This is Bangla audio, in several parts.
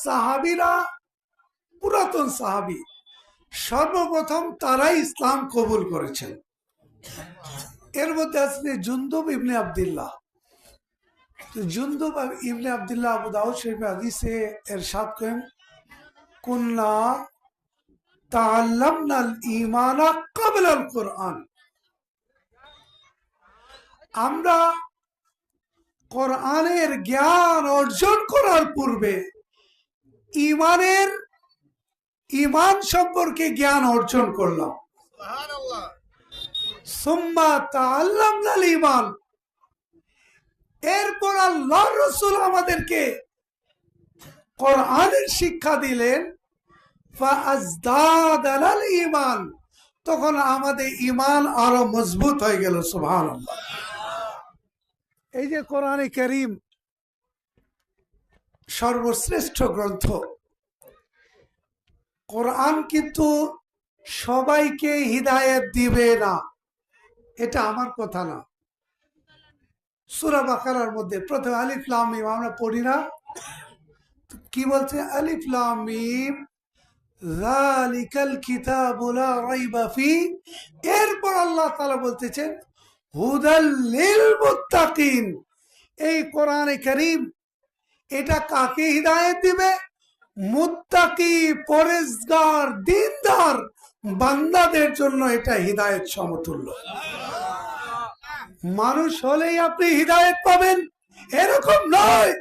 সাহাবীরা পুরাতন সাহাবী, সর্বপ্রথম তারাই ইসলাম কবুল করেছেন। এর মধ্যে আছেন জুনদুব ইবনে আব্দুল্লাহ। জুনদুব ইবনে আব্দুল্লাহ আবু দাউদ শরীফে হাদিসে ইরশাদ করেন, কুন্না তাআল্লামনাল ঈমানা ক্বাবলাল কুরআন। আমরা কোরআনের জ্ঞান অর্জন করার পূর্বে ঈমান সম্পর্কে জ্ঞান অর্জন করলাম। সুম্মা তাআল্লামনাল ঈমান, এরপর আল্লাহর রাসূল আমাদেরকে কোরআনের শিক্ষা দিলেন। ফাআজদাদানাল ঈমান, তখন আমাদের ঈমান আরো মজবুত হয়ে গেল। সুবহানাল্লাহ। এই যে কোরআনে কারীম সর্বশ্রেষ্ঠ গ্রন্থ, কোরআন কিন্তু সবাইকে হিদায়াত দিবে না, এটা আমার কথা না। সূরা বাকারার মধ্যে প্রথমে আলিফ লাম মিম আমরা পড়ি না, কি বলছে? আলিফ লাম মিম যালিকাল কিতাবু লা রাইবা ফি। এরপর আল্লাহ তাআলা বলতেছেন হুদাল লিল মুত্তাকিন। এই কোরআনে কারীম এটা কাকে হিদায়াত দিবে? মুত্তাকি, পরেজগার, দিনদার বান্দাদের জন্য এটা হিদায়াত সমতুল্য। মানুষ হলেই আপনি হিদায়াত পাবেন এরকম নয়,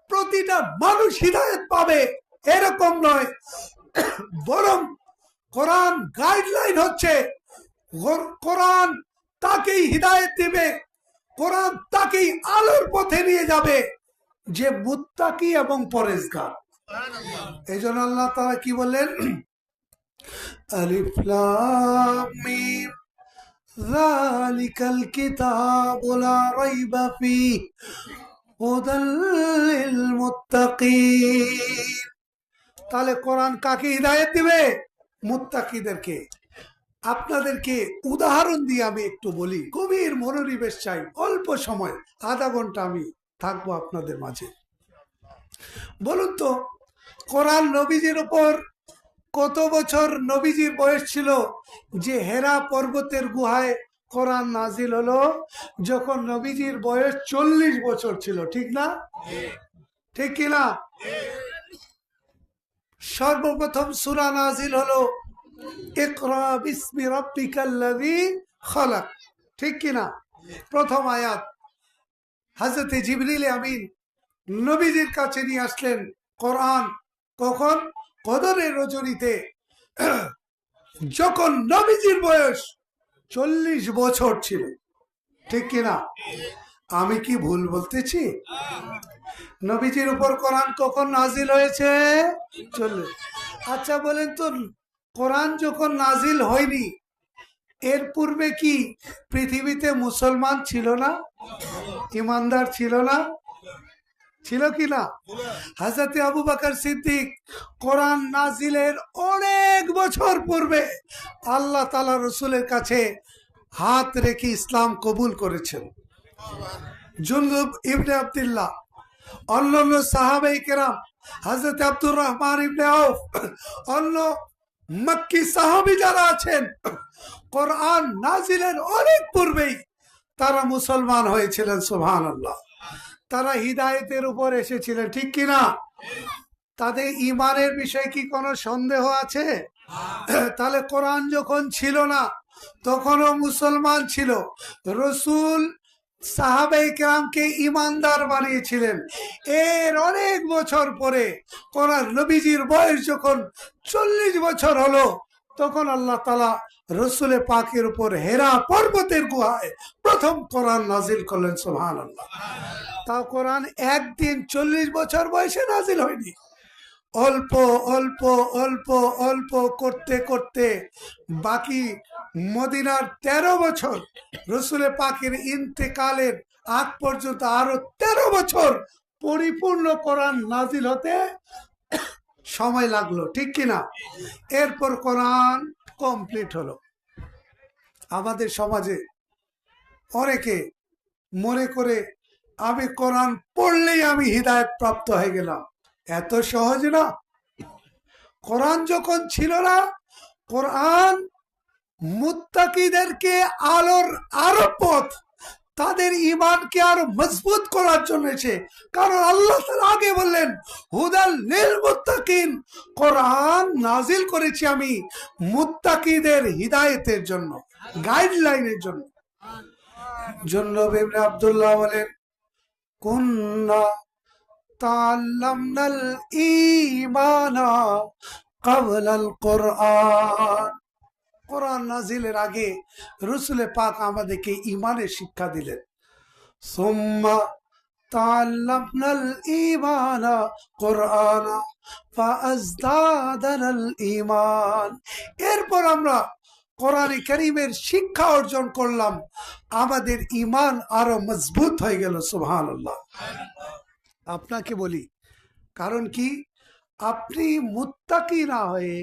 প্রতিটা মানুষ হিদায়াত পাবে এরকম নয়, বরং কোরআন গাইডলাইন হচ্ছে কোরআন তাকেই হিদায়াত দিবে, কোরআন তাকেই আলোর পথে নিয়ে যাবে যে মুত্তাকি এবং পরেজগার। এই জন্য আল্লাহ তাআলা কি বললেন? আলিফ লাম মিম যালিকাল কিতাবু লা রাইবা ফিহি হুদাল লিল মুত্তাকিন। তাহলে কোরআন কাকে হিদায়াত দিবে? মুত্তাকিদেরকে। আপনাদেরকে উদাহরণ দিয়ে আমি একটু বলি, গভীর মনোনিবেশ চাই, অল্প সময়, আধা ঘন্টা আমি থাকবো আপনাদের মাঝে। বলুন তো, কোরআন নবীজির উপর কত বছর নবীজির বয়স ছিল যে হেরা পর্বতের গুহায় কোরআন নাজিল হলো? যখন নবীজির বয়স 40 বছর ছিল, ঠিক না? ঠিক কিনা? সর্বপ্রথম সূরা নাজিল হলো ইকরা বিসমি রাব্বিকাল্লাযী খালাক, ঠিক কিনা? প্রথম আয়াত হযরত জিবরিল আমিন নবীজির কাছে নিয়ে আসলেন কোরআন। কখন? কদরের রজনীতে, যখন নবীজির বয়স 40 বছর ছিল, ঠিক কিনা? আমি কি ভুল বলতেছি? নবীজির উপর কোরআন কখন নাজিল হয়েছে? 40। আচ্ছা বলেন তো, কোরআন যখন নাজিল হয়নি এর পূর্বে কি পৃথিবীতে মুসলমান ছিল না? ইমানদার ছিল না? ছিল কি না? হযরত আবু বকর সিদ্দিক কোরআন নাজিলের অনেক বছর পূর্বে আল্লাহ তাআলা রাসূলের কাছে হাত রেখে ইসলাম কবুল করেছেন। জুনদুব ইবনে আব্দুল্লাহ, অন্যান্য সাহাবায়ে কেরাম, হযরত আব্দুর রহমান ইবনে আউফ, অন্য মক্কি সাহাবী যারা আছেন, কোরআন নাজিলের অনেক পূর্বেই তারা মুসলমান হয়েছিলেন। সুবহানাল্লাহ। তারা হিদায়াতের উপর এসেছিলেন, ঠিক কিনা? তাদের ঈমানের বিষয়ে কি কোনো সন্দেহ আছে? তাহলে কোরআন যখন ছিল না তখনও মুসলমান ছিল। রাসূল সাহাবায়ে কেরামকে ঈমানদার বানিয়েছিলেন। এর অনেক বছর পরে কোরআন নবীজির বয়স যখন 40 বছর হলো, তখন আল্লাহ তাআলা রাসূলে পাকের উপর হেরা পর্বতের গুহায় প্রথম কোরআন নাজিল করলেন। সুবহানাল্লাহ। তাও কোরআন একদিন 40 বছর বয়সে নাজিল হয়নি, অল্প অল্প অল্প অল্প করতে করতে বাকি মদিনার 13 বছর, রাসূলে পাকের ইন্তেকালের আগ পর্যন্ত আরো 13 বছর পরিপূর্ণ কোরআন নাজিল হতে সময় লাগলো, ঠিক কিনা? এরপর কোরআন কমপ্লিট হলো। আমাদের সমাজে অনেকে মনে করে আমি কোরআন পড়লেই আমি হিদায়াত প্রাপ্ত হয়ে গেলাম। এত সহজ না। কোরআন যখন ছিল না, কোরআন মুত্তাকিদেরকে আলোর আরো পথ, তাদের ঈমানকে আরো মজবুত করার জন্য এসে, কারণ আল্লাহ তাআলা আগে বললেন হুদাল লিল মুত্তাকিন, কোরআন নাজিল করেছি আমি মুত্তাকিদের হিদায়াতের জন্য, গাইডলাইনের জন্য। জুনদুব ইবনে আব্দুল্লাহ বলেন কুন্না তাআল্লামনাল ঈমানা ক্বাবলাল কোরআন। কোরআন নাজিলের আগে রাসূল পাক আমাদেরকে ঈমানের শিক্ষা দিলেন। সুম্মা তাআল্লামনাল ঈমানা কোরআনা ফাআজদাদানাল ঈমান। এরপর আমরা কোরআনে কারীমের শিক্ষা অর্জন করলাম, আমাদের ঈমান আরো মজবুত হয়ে গেল। সুবহানাল্লাহ। আপনাকে বলি, কারণ কি, আপনি মুত্তাকি না হয়ে,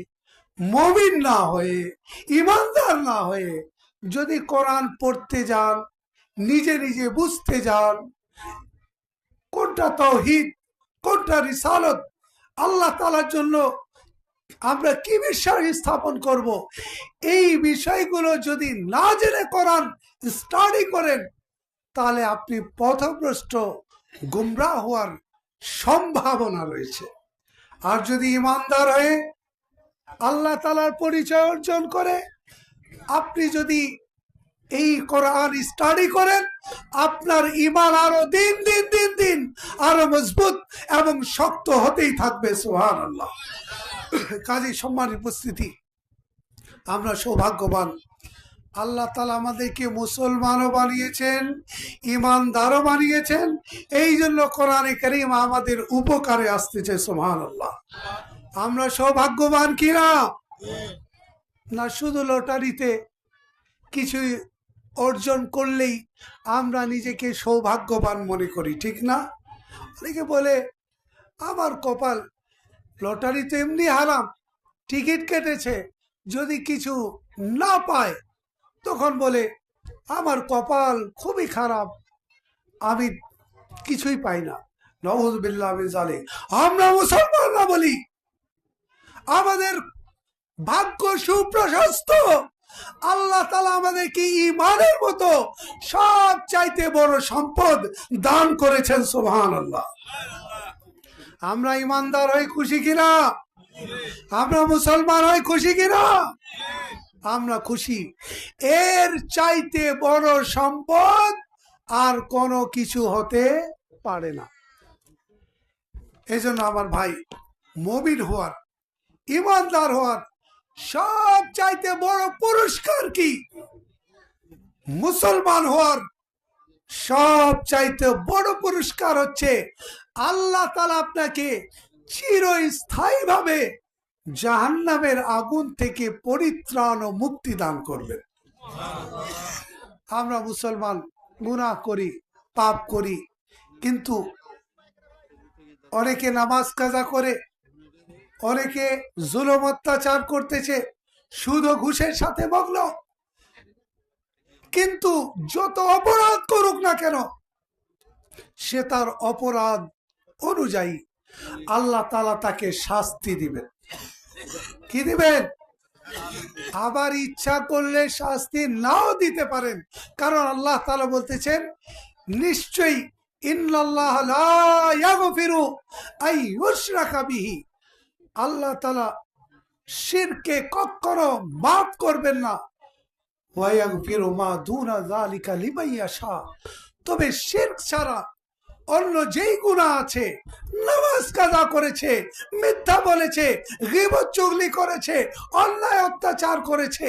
মুমিন না হয়ে, ঈমানদার না হয়ে যদি কোরআন পড়তে যান, নিজে নিজে বুঝতে যান কোনটা তাওহীদ, কোনটা রিসালত, আল্লাহ তাআলার জন্য আমরা কি বিশ্বাস স্থাপন করব, এই বিষয়গুলো যদি না জেনে কোরআন স্টাডি করেন, তাহলে আপনি পথভ্রষ্ট, গুমরাহ হওয়ার সম্ভাবনা রয়েছে। আর যদি ঈমানদার হয়ে আল্লাহ তাআলার পরিচয় অর্জন করে আপনি যদি এই কোরআন স্টাডি করেন, আপনার ঈমান আরো দিন দিন দিন দিন আরো মজবুত এবং শক্ত হতেই থাকবে। সুবহানাল্লাহ। কাজী সম্মানিত উপস্থিতি, আমরা সৌভাগ্যবান, আল্লাহ তাআলা আমাদেরকে মুসলমানও বানিয়েছেন, ঈমানদারও বানিয়েছেন। এই জন্য কোরআনে কারীম আমাদের উপকারে আসতেছে। সুবহানাল্লাহ। আমরা সৌভাগ্যবান কিনা? না শুধু লটারিতে কিছু অর্জন করলেই আমরা নিজেকে সৌভাগ্যবান মনে করি, ঠিক না? অনেকে বলে আমার কপাল, লটারি তো এমনি হারাম, টিকিট কেটেছে, যদি কিছু না পায় তখন বলে আমার কপাল খুবই খারাপ, আমি কিছুই পাই না। নাউযুবিল্লাহি মিন যালিক। আমরা মুসলমানরা বলি আমাদের ভাগ্য সুপ্রশস্ত, আল্লাহ তাআলা আমাদেরকে ঈমানের মতো সব চাইতে বড় সম্পদ দান করেছেন। সুবহানাল্লাহ। আমরা ঈমানদার হয়ে খুশি কিনা? আমরা মুসলমান হয়ে খুশি কিনা? আমরা খুশি। এর চাইতে বড় সম্পদ আর কোনো কিছু হতে পারে না। এজন্য আমার ভাই, মুমিন হওয়ার, ঈমানদার হওয়ার সব চাইতে বড় পুরস্কার কি? মুসলমান হওয়ার সব চাইতে বড় পুরস্কার হচ্ছে আল্লাহ তাআলা আপনাকে চিরস্থায়ীভাবে জাহান্নামের আগুন থেকে পরিত্রাণ ও মুক্তি দান করবেন। আমরা মুসলমান গুনাহ করি, পাপ করি, কিন্তু অনেকে নামাজ কাজা করে, অনেকে জুলুম অত্যাচার করতেছে, সুদ ও ঘুষের সাথে মগ্ন, কিন্তু যত অপরাধ করুক না কেন সে তার অপরাধ অনুযায়ী আল্লাহ তাআলা তাকে শাস্তি দিবেন। কি দিবেন? আবার ইচ্ছা করলে শাস্তি নাও দিতে পারেন, কারণ আল্লাহ তাআলা বলতেছেন নিশ্চয়ই ইন্নাল্লাহ লা ইয়াগফিরু আন ইউশরাকা বিহি, আল্লাহ তাআলা শিরকে কখনো মাফ করবেন না। ওয়া ইয়াগফিরু মা দুনা যালিকা লিমান ইয়াশা, তবে শিরক ছাড়া অন্য যেই গুনাহ আছে, নামাজ কাজা করেছে, মিথ্যা বলেছে, গীবত চুগলি করেছে, অন্যায় অত্যাচার করেছে,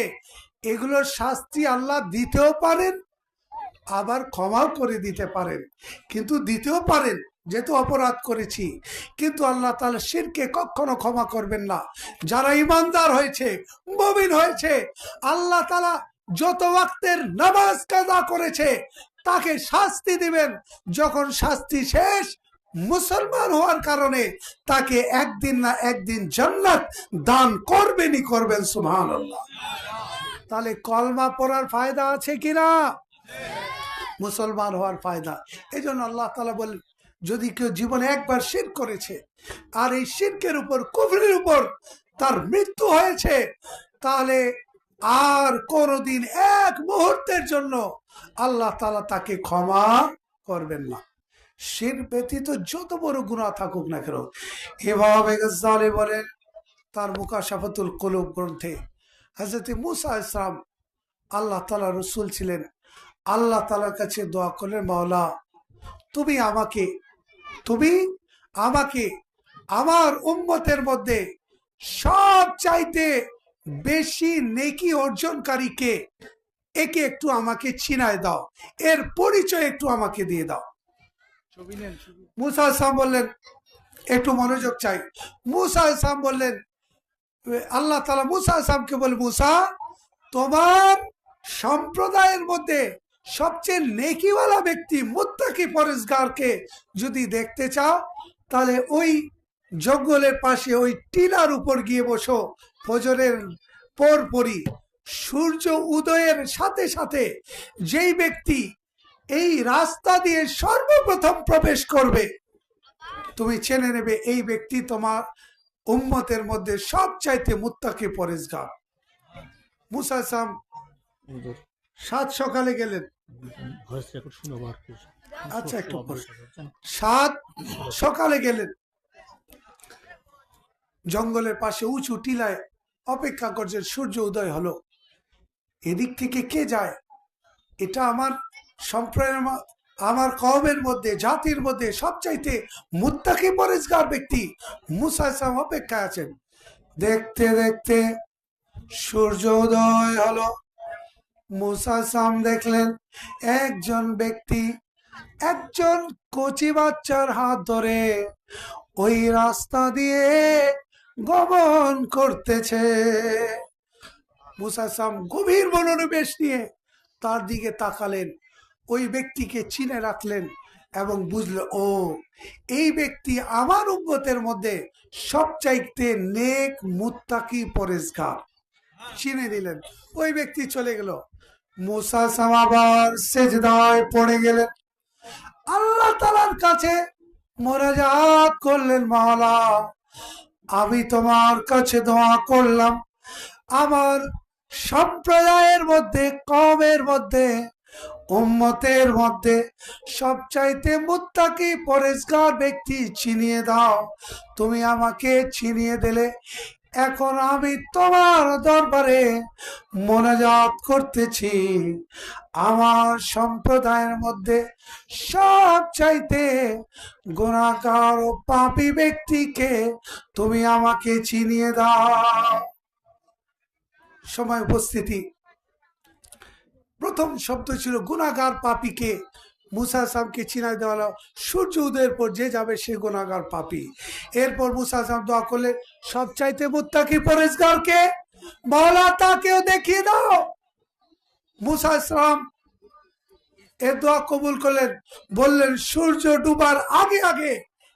এগুলোর শাস্তি আল্লাহ দিতেও পারেন, আবার ক্ষমাও করে দিতে পারেন। কিন্তু দিতেও পারেন যেহেতু অপরাধ করেছি, কিন্তু আল্লাহ তাআলা শিরকে কখনো ক্ষমা করবেন না। যারা ঈমানদার হয়েছে, মুমিন হয়েছে, আল্লাহ তাআলা যত ওয়াক্তের নামাজ কাজা করেছে তাকে শাস্তি দিবেন। যখন শাস্তি শেষ, মুসলমান হওয়ার কারণে তাকে একদিন না একদিন জান্নাত দান করবেনই করবেন। সুবহানাল্লাহ। তাহলে কলমা পড়ার ফায়দা আছে কিনা? মুসলমান হওয়ার ফায়দা। এই জন্য আল্লাহ তাআলা বলেন, যদি কেউ জীবনে একবার শিরক করেছে আর এই শিরকের উপর, কুফরের উপর তার মৃত্যু হয়েছে, তাহলে আর কোনদিন এক মুহূর্তের জন্য আল্লাহ তাআলা তাকে ক্ষমা করবেন না, শিরক ব্যতীত যত বড় গুনাহ থাকুক না কেন। এভাবে গজ্জালি বলেন তার মুকাশাফাতুল কুলুব গ্রন্থে, হযরত মূসা আলাইহিস সালাম আল্লাহ তাআলা রাসূল ছিলেন, আল্লাহ তাআলার কাছে দোয়া করলেন, মাওলা তুমি আমাকে আমার উম্মতের মধ্যে সব চাইতে বেশি নেকি অর্জনকারী কে, একে একটু আমাকে চিনায় দাও, এর পরিচয় একটু আমাকে দিয়ে দাও। মূসা আলাইহিস সালাম বললেন, একটু মনোযোগ চাই। মূসা আলাইহিস সালাম বললেন, আল্লাহ তাআলা মূসা আলাইহিস সালামকে বলে, মূসা তোমার সম্প্রদায়ের মধ্যে সবচেয়ে নেকিওয়ালা ব্যক্তি, মুত্তাকি পরেজগারকে যদি দেখতে চাও, তাহলে ওই জঙ্গলের পাশে ওই টিলার উপর গিয়ে বসো। ফজরের পরপরই সূর্য উদয়ের সাথে সাথে যেই ব্যক্তি এই রাস্তা দিয়ে সর্বপ্রথম প্রবেশ করবে, তুমি চেনে নেবে এই ব্যক্তি তোমার উম্মতের মধ্যে সবচাইতে মুত্তাকি পরেজগার। মূসা আলাইহিস সালাম সাত সকালে গেলেন, আচ্ছা একটু পরে, সাত সকালে গেলেন, জঙ্গলের পাশে উঁচু টিলায় অপেক্ষা করছেন, সূর্য উদয় হলো। এদিক থেকে কে যায়? এটা আমার সম্প্রদায়ের, আমার কওমের মধ্যে, জাতির মধ্যে সবচাইতে মুত্তাকি পরেজগার ব্যক্তি। মূসা আলাইহিস সালাম অপেক্ষায় আছেন। দেখতে দেখতে সূর্য উদয় হলো। মূসা আলাইহিস সালাম দেখলেন একজন ব্যক্তি একজন কচি বাচ্চার হাত ধরে ওই রাস্তা দিয়ে গমন করতেছে। মূসা আলাইহিস সালাম গভীর মনোনিবেশ নিয়ে তার দিকে তাকালেন, ওই ব্যক্তিকে চিনে রাখলেন এবং বুঝলেন, ও এই ব্যক্তি আমার উম্মতের মধ্যে সবচাইতে নেক মুত্তাকি পরেজগার। চিনে নিলেন, ওই ব্যক্তি চলে গেল। মূসা আলাইহিস সালাম আবার সিজদায় পড়ে গেলেন, আল্লাহ তাআলার কাছে মোনাজাত করলেন, মাওলা আমি তোমার কাছে দোয়া করলাম, আমার সম্প্রদায়ের মধ্যে, কওমের মধ্যে, উম্মতের মধ্যে সবচাইতে মুত্তাকি পরেজগার ব্যক্তি চিনিয়ে দাও। তুমি আমাকে চিনিয়ে দিলে, এখন আমি তোমার দরবারে মোনাজাত করতেছি, আমার সম্প্রদায়ের মধ্যে সবচাইতে গুনাহগার ও পাপী ব্যক্তিকে তুমি আমাকে চিনিয়ে দাও। সময় উপস্থিতি, প্রথম শব্দ ছিল গুনাহগার পাপীকে। মূসা আলাইহিস সালামকে চিনাই দেওয়া হলো, সূর্য উদয়ের পর যে যাবে সে গুনাহগার পাপী। এরপর মূসা আলাইহিস সালাম দোয়া করলে, সবচাইতে মুত্তাকি পরেজগারকে, মাওলা তাকেও দেখিয়ে দাও। মূসা আলাইহিস সালাম এর দোয়া কবুল করলেন, বললেন সূর্য ডুবার আগে আগে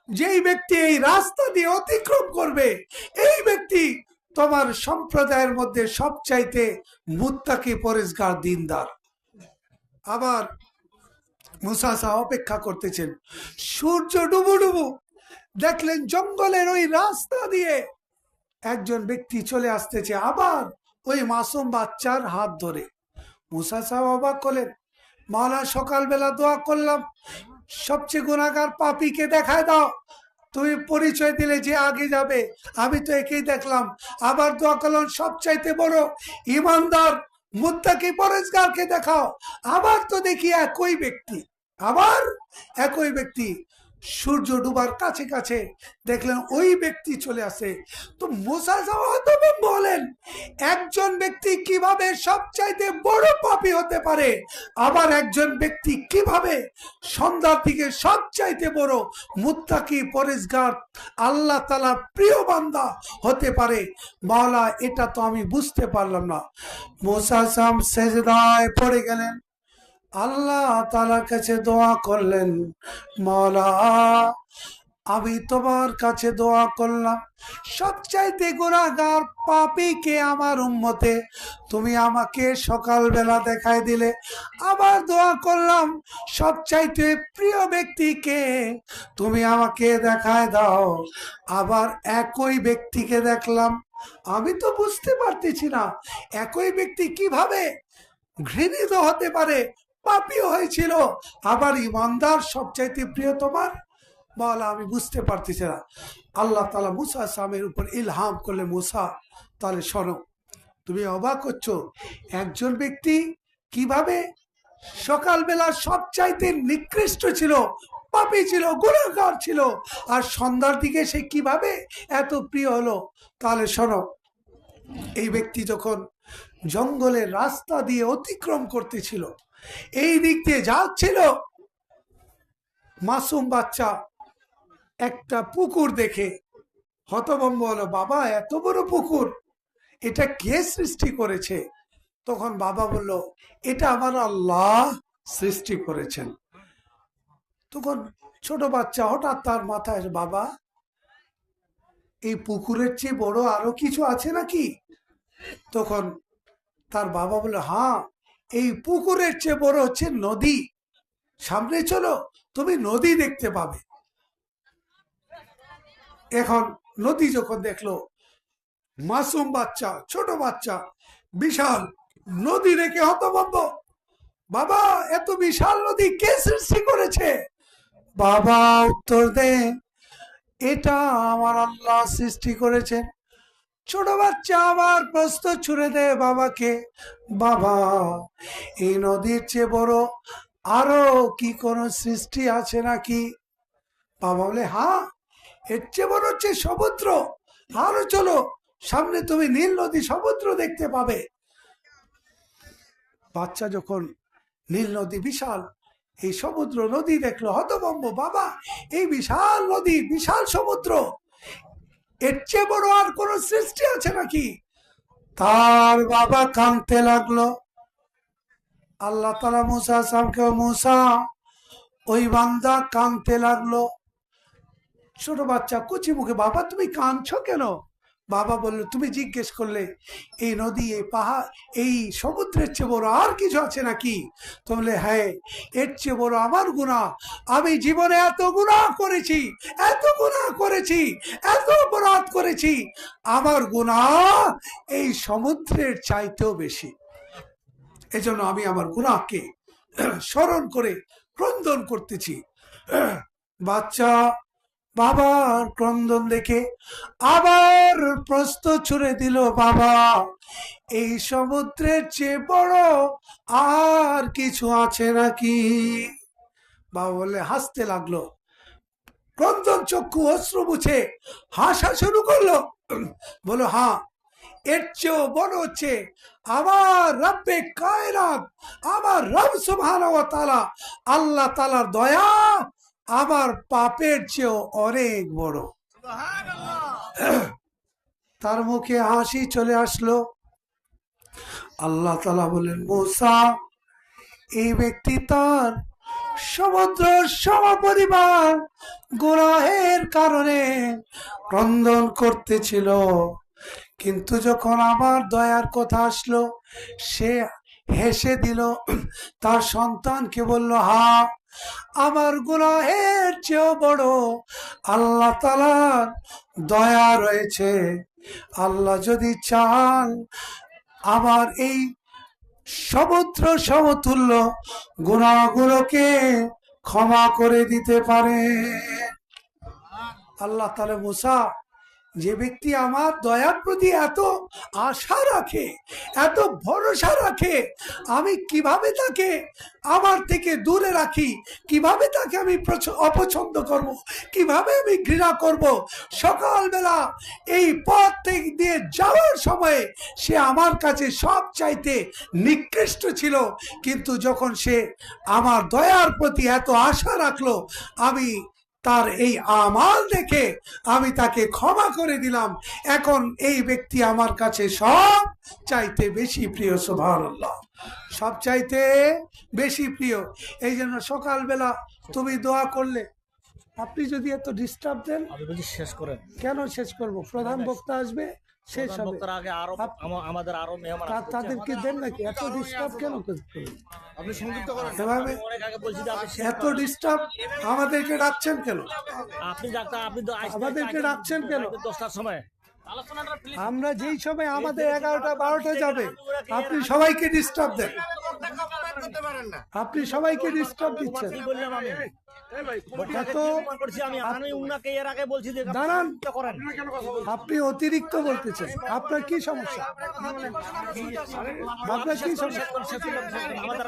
যেই ব্যক্তি এই রাস্তা দিয়ে অতিক্রম করবে, এই ব্যক্তি তোমার সম্প্রদায়ের মধ্যে সবচাইতে মুত্তাকি পরেজগার, দিনদার। আবার মূসা সাহেব অপেক্ষা করতেছেন, সূর্য ডুবু ডুবু দেখলেন জঙ্গলের ওই রাস্তা দিয়ে একজন ব্যক্তি চলে আসতেছে, আবার ওই মাসুম বাচ্চার হাত ধরে। মূসা সাহেব অবাক করলেন, মাওলা সকালবেলা দোয়া করলাম সবচেয়ে গুনাহগার পাপীকে দেখায় দাও, তুমি পরিচয় দিলে যে আগে যাবে, আমি তো একেই দেখলাম। আবার দোয়া করলাম সবচাইতে বড় ইমানদার মুত্তাকি পরেজগারকে দেখাও, আবার তো দেখি একই ব্যক্তি, আবার একই ব্যক্তি। সূর্য ডুবার কাছে কাছে দেখলেন ওই ব্যক্তি চলে আসে। তো মূসা সাহেব বলেন, একজন ব্যক্তি কিভাবে সবচাইতে বড় পাপী হতে পারে, আবার একজন ব্যক্তি কিভাবে সন্ধ্যার দিকে সবচাইতে বড় মুত্তাকি পরেজগার, আল্লাহ তাআলা প্রিয় বান্দা হতে পারে। মাওলা এটা তো আমি বুঝতে পারলাম না। মূসা সাহেব সিজদায় পড়ে গেলেন, আল্লাহ তাআলার কাছে দোয়া করলেন, মাওলা আমি তোমার কাছে দোয়া করলাম, সবচাইতে গুনাহগার পাপী কে আমার উম্মতে, তুমি আমাকে সকালবেলা দেখায় দিলে। আবার দোয়া করলাম, সবচাইতে প্রিয় ব্যক্তিকে তুমি আমাকে দেখায় দাও। আবার একই ব্যক্তিকে দেখলাম। আমি তো বুঝতে পারতেছি না একই ব্যক্তি কিভাবে ঘৃণিত হতে পারে, পাপীও হয়েছিল, আবার ইমানদার সবচাইতে প্রিয় তোমার। বলা আমি বুঝতে পারতেছি না। আল্লাহ তাআলা মুসা সামের উপর ইলহাম করলে, মুসা তাহলে শোনো, তুমি অবাক হচ্ছ, একজন ব্যক্তি কিভাবে সকালবেলা সবচাইতে নিকৃষ্ট ছিল, পাপী ছিল, গুনাহগার ছিল, আর সন্ধ্যার দিকে সে কিভাবে এত প্রিয় হলো। তাহলে শোনো, এই ব্যক্তি যখন জঙ্গলের রাস্তা দিয়ে অতিক্রম করতেছিল, এই দিক দিয়ে যাচ্ছিল, মাসুম বাচ্চা একটা পুকুর দেখে হতভম্ব হলো। বাবা, এত বড় পুকুর, এটা কে সৃষ্টি করেছে? তখন বাবা বলল, এটা আমার আল্লাহ সৃষ্টি করেছেন। তখন ছোট বাচ্চা হঠাৎ তার মাথায়, বাবা, এই পুকুরের চেয়ে বড় আরো কিছু আছে নাকি? তখন তার বাবা বলল, হ্যাঁ, এই পুকুরের চেয়ে বড় হচ্ছে নদী, সামনে চলো, তুমি নদী দেখতে পাবে। এখন নদী যখন দেখলো, মাসুম বাচ্চা, ছোট বাচ্চা, বিশাল নদী দেখে হতভম্ব। বাবা, এত বিশাল নদী কে সৃষ্টি করেছে? বাবা উত্তর দে, এটা আমার আল্লাহ সৃষ্টি করেছেন। ছোট বাচ্চা আবার প্রশ্ন ছুড়ে দেয় বাবাকে, বাবা, এই নদীর চেয়ে বড় আরো কি কোনো সৃষ্টি আছে নাকি? বাবা বলে, হ্যাঁ, এর চেয়ে বড় হচ্ছে সমুদ্র, আরো চলো, সামনে তুমি নীল নদী, সমুদ্র দেখতে পাবে। বাচ্চা যখন নীল নদী, বিশাল এই সমুদ্র নদী দেখলো, হতভম্ব। বাবা, এই বিশাল নদী, বিশাল সমুদ্র, এর চেয়ে বড় আর কোন সৃষ্টি আছে নাকি? তার বাবা কাঁদতে লাগলো। আল্লাহ তাআলা মুসা সামকে, মুসা, ওই বান্দা কাঁদতে লাগলো। ছোট বাচ্চা কুচি মুখে, বাবা তুমি কাঁদছো কেন? বাবা বলল, তুমি জিজ্ঞেস করলে এই নদী, এই পাহাড়, এই সমুদ্রের চেয়ে বড় আর কিছু আছে নাকি? বলে, হ্যাঁ, এর চেয়ে বড় আমার গুনাহ। আমি জীবনে এত গুনাহ করেছি, এত গুনাহ করেছি, এত অপরাধ করেছি, আমার গুনাহ এই সমুদ্রের চাইতেও বেশি। এজন্য আমি আমার গুনাহকে স্মরণ করে ক্রন্দন করতেছি। বাচ্চা বাবার ক্রন্দন দেখে আবার প্রশ্ন ছুড়ে দিল, বাবা, এই সমুদ্রের চেয়ে বড় আর কিছু আছে নাকি? বাবা বলে, হাসতে লাগলো। ক্রন্দন চক্ষু অশ্রু মুছে হাসা শুরু করলো। বলো, হ্যাঁ, এর চেয়েও বড় হচ্ছে আমার রব্বে কায়নাত, আমার রব সুবহানাহু ওয়া তাআলা, আল্লাহ তাআলার দয়া আমার পাপের চেয়েও অনেক বড়। তার মুখে হাসি চলে আসলো। আল্লাহ তাআলা বলেন, মুসা, এই ব্যক্তি তার সমুদ্র সমপরিমাণ গুনাহের কারণে ক্রন্দন করতেছিল, কিন্তু যখন আমার দয়ার কথা আসলো, সে হেসে দিল। তার সন্তানকে বলল, হ্যাঁ, আমার গুনাহের চেয়েও বড় আল্লাহ তাআলার দয়া রয়েছে। আল্লাহ যদি চান, আমার এই সমুদ্র সমতুল্য গুনাহগুলোকে ক্ষমা করে দিতে পারে। আল্লাহ তাআলা, মুসা, যে ব্যক্তি আমার দয়ার প্রতি এত আশা রাখে, এত ভরসা রাখে, আমি কিভাবে তাকে আমার থেকে দূরে রাখি, কিভাবে তাকে আমি অপছন্দ করব, কিভাবে আমি ঘৃণা করব? সকালবেলা এই পথ থেকে দিয়ে যাওয়ার সময়ে সে আমার কাছে সব চাইতে নিকৃষ্ট ছিল, কিন্তু যখন সে আমার দয়ার প্রতি এত আশা রাখলো, আমি তার এই আমাল দেখে আমি তাকে ক্ষমা করে দিলাম। এখন এই ব্যক্তি আমার কাছে সব চাইতে বেশি প্রিয়। সুবহানাল্লাহ, সব চাইতে বেশি প্রিয়। এই জন্য সকালবেলা তুমি দোয়া করলে, আপনি যদি এত ডিস্টার্ব দেন, আমি বলছি শেষ করেন। কেন শেষ করব? প্রধান বক্তা আসবে, শেষ প্রধান হবে। বক্তার আগে আরো আমাদের আরো মেহমান আসছে। তাদেরকে দেন নাকি? এত ডিস্টার্ব কেন করবেন? আপনি সংযুক্ত করেন। এভাবে অনেক আগে বলছি যে আপনি শেষ এত ডিস্টার্ব আমাদেরকে ডাকছেন কেন? আপনি ডাক্তার, আপনি তো আমাদেরকে ডাকছেন কেন? 10টার সময়। আমরা যেই সময় আমাদের 11টা 12টা যাবে, আপনি সবাইকে ডিস্টার্ব দেন। আপনি সবাইকে ডিস্টার্ব দিচ্ছেন। কি বললাম আমি? এত আমি উনাকে এর আগে বলছি যে দাঁড়ান, করেন। আপনি অতিরিক্ত বলতেছেন। আপনার কি সমস্যা? আপনার কি সমস্যা? আমাদের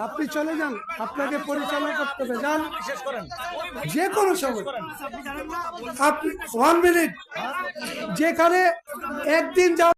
আপনি চলে যান, আপনাকে পরিচালনা করতে হবে। যান, শেষ করেন। যে কোনো সময়। আপনি 1 মিনিট, যেখানে একদিন যাও